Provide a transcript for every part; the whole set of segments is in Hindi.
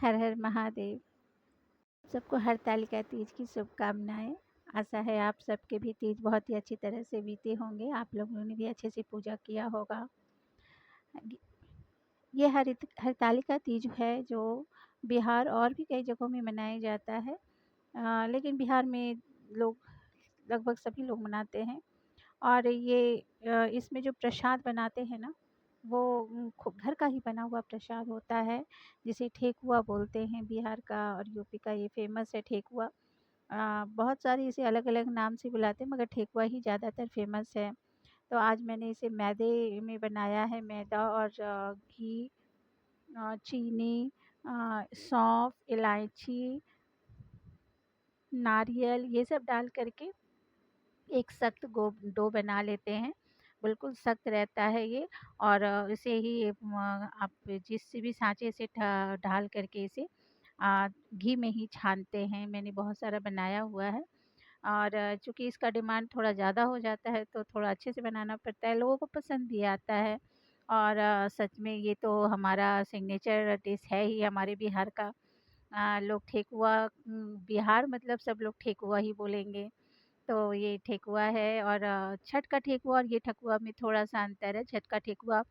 हर हर महादेव। सबको हरतालिका तीज की शुभकामनाएँ। आशा है आप सबके भी तीज बहुत ही अच्छी तरह से बीते होंगे। आप लोगों ने भी अच्छे से पूजा किया होगा। ये हरतालिका तीज है जो बिहार और भी कई जगहों में मनाया जाता है। लेकिन बिहार में लोग लगभग सभी लोग मनाते हैं। और ये इसमें जो प्रसाद बनाते हैं ना, वो घर का ही बना हुआ प्रसाद होता है, जिसे ठेकुआ बोलते हैं। बिहार का और यूपी का ये फ़ेमस है ठेकुआ। बहुत सारे इसे अलग-अलग नाम से बुलाते हैं, मगर ठेकुआ ही ज़्यादातर फ़ेमस है। तो आज मैंने इसे मैदे में बनाया है। मैदा और घी, चीनी, सौंफ, इलायची, नारियल, ये सब डाल कर के एक सख्त डो बना लेते हैं। बिल्कुल सख्त रहता है ये। और इसे ही आप जिस भी साँचे से ढाल करके इसे घी में ही छानते हैं। मैंने बहुत सारा बनाया हुआ है। और चूँकि इसका डिमांड थोड़ा ज़्यादा हो जाता है, तो थोड़ा अच्छे से बनाना पड़ता है। लोगों को पसंद भी आता है। और सच में ये तो हमारा सिग्नेचर डिश है ही हमारे बिहार का। लोग ठेकुआ बिहार मतलब सब लोग ठेकुआ ही बोलेंगे। तो ये ठेकुआ है। और छठ का ठेकुआ और ये ठेकुआ में थोड़ा-सा अंतर है। छठ का ठेकुआ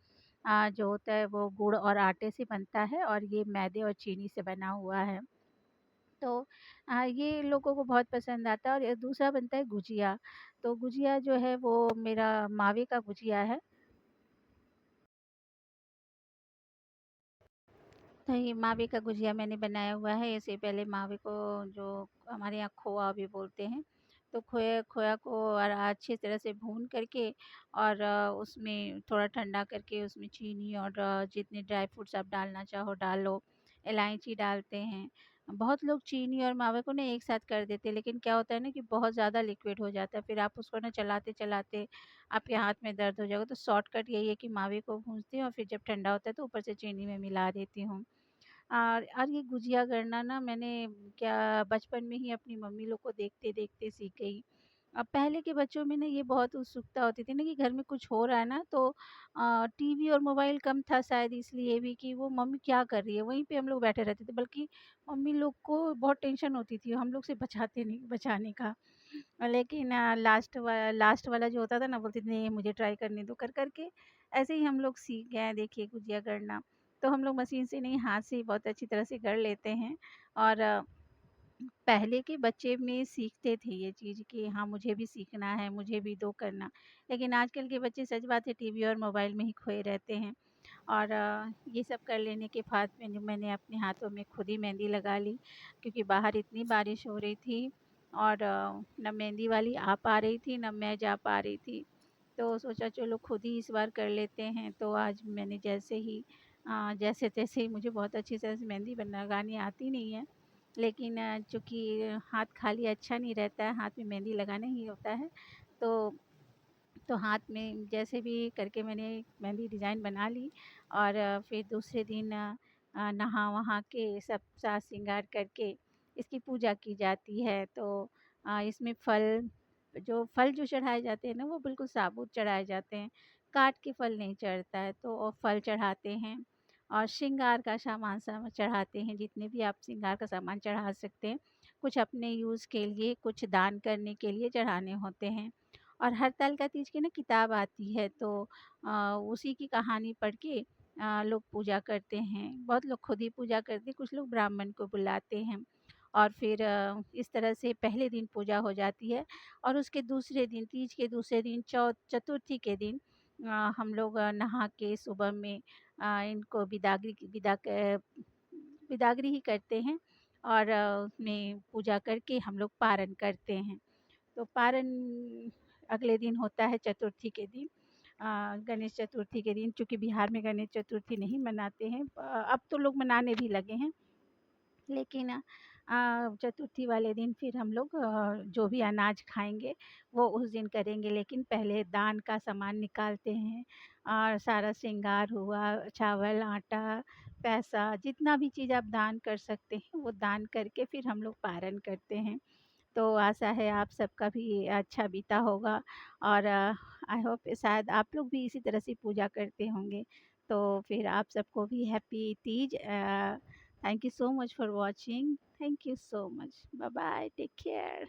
जो होता है वो गुड़ और आटे से बनता है, और ये मैदे और चीनी से बना हुआ है। तो ये लोगों को बहुत पसंद आता है। और दूसरा बनता है गुजिया। तो गुजिया जो है वो मेरा मावे का गुजिया है। तो ये मावे का गुजिया मैंने बनाया हुआ है। इससे पहले मावे को, जो हमारे यहाँ खोआ भी बोलते हैं, तो खोया खोया को और अच्छी तरह से भून करके, और उसमें थोड़ा ठंडा करके उसमें चीनी और जितने ड्राई फ्रूट्स आप डालना चाहो डाल लो। इलायची डालते हैं। बहुत लोग चीनी और मावे को ना एक साथ कर देते हैं, लेकिन क्या होता है ना कि बहुत ज़्यादा लिक्विड हो जाता है। फिर आप उसको ना चलाते-चलाते आपके हाथ में दर्द हो जाएगा। तो शॉर्टकट यही है कि मावे को भूनती हूँ और फिर जब ठंडा होता है तो ऊपर से चीनी में मिला देती हूँ। और ये गुजिया गढ़ना ना मैंने क्या बचपन में ही अपनी मम्मी लोग को देखते-देखते सीख गई। अब पहले के बच्चों में ना ये बहुत उत्सुकता होती थी ना कि घर में कुछ हो रहा है ना, तो टीवी और मोबाइल कम था शायद इसलिए भी कि वो मम्मी क्या कर रही है, वहीं पे हम लोग बैठे रहते थे। बल्कि मम्मी लोग को बहुत टेंशन होती थी हम लोग से बचाने का। लेकिन लास्ट वाला जो होता था ना, बोलती थी नहीं मुझे ट्राई करने दो, कर के ऐसे ही हम लोग सीख गए हैं देखिए गुजिया गढ़ना। तो हम लोग मशीन से नहीं, हाथ से ही बहुत अच्छी तरह से गढ़ लेते हैं। और पहले के बच्चे में सीखते थे ये चीज़ कि हाँ मुझे भी सीखना है, मुझे भी दो करना। लेकिन आजकल के बच्चे सच बात है टीवी और मोबाइल में ही खोए रहते हैं। और ये सब कर लेने के बाद मैंने अपने हाथों में खुद ही मेहंदी लगा ली, क्योंकि बाहर इतनी बारिश हो रही थी। और ना मेहंदी वाली आ पा रही थी, ना मैं जा पा रही थी। तो सोचा चलो खुद ही इस बार कर लेते हैं। तो आज मैंने जैसे-तैसे ही, मुझे बहुत अच्छी तरह से मेहंदी लगानी आती नहीं है। लेकिन चूँकि हाथ खाली अच्छा नहीं रहता है, हाथ में मेहंदी लगाना ही होता है। तो हाथ में जैसे भी करके मैंने मेहंदी डिज़ाइन बना ली। और फिर दूसरे दिन नहा-वहा के सब साज श्रृंगार करके इसकी पूजा की जाती है। तो इसमें फल जो चढ़ाए जाते हैं ना, वो बिल्कुल साबुत चढ़ाए जाते हैं, काट के फल नहीं चढ़ता है। तो फल चढ़ाते हैं और श्रृंगार का सामान सब चढ़ाते हैं, जितने भी आप श्रृंगार का सामान चढ़ा सकते हैं। कुछ अपने यूज़ के लिए, कुछ दान करने के लिए चढ़ाने होते हैं। और हरतालिका तीज की ना किताब आती है, तो उसी की कहानी पढ़ के लोग पूजा करते हैं। बहुत लोग खुद ही पूजा करते हैं, कुछ लोग ब्राह्मण को बुलाते हैं। और फिर इस तरह से पहले दिन पूजा हो जाती है। और उसके दूसरे दिन, तीज के दूसरे दिन, चतुर्थी के दिन हम लोग नहा के सुबह में इनको बिदागरी ही करते हैं। और उसमें पूजा करके हम लोग पारण करते हैं। तो पारण अगले दिन होता है चतुर्थी के दिन। गणेश चतुर्थी के दिन, चूँकि बिहार में गणेश चतुर्थी नहीं मनाते हैं, अब तो लोग मनाने भी लगे हैं। लेकिन चतुर्थी वाले दिन फिर हम लोग जो भी अनाज खाएँगे वो उस दिन करेंगे। लेकिन पहले दान का सामान निकालते हैं, और सारा श्रृंगार हुआ, चावल, आटा, पैसा, जितना भी चीज़ आप दान कर सकते हैं वो दान करके फिर हम लोग पारण करते हैं। तो आशा है आप सबका भी अच्छा बीता होगा। और आई होप शायद आप लोग भी इसी तरह से पूजा करते होंगे। तो फिर आप सबको भी happy Teej. Thank you so much for watching. Thank you so much. Bye bye. Take care.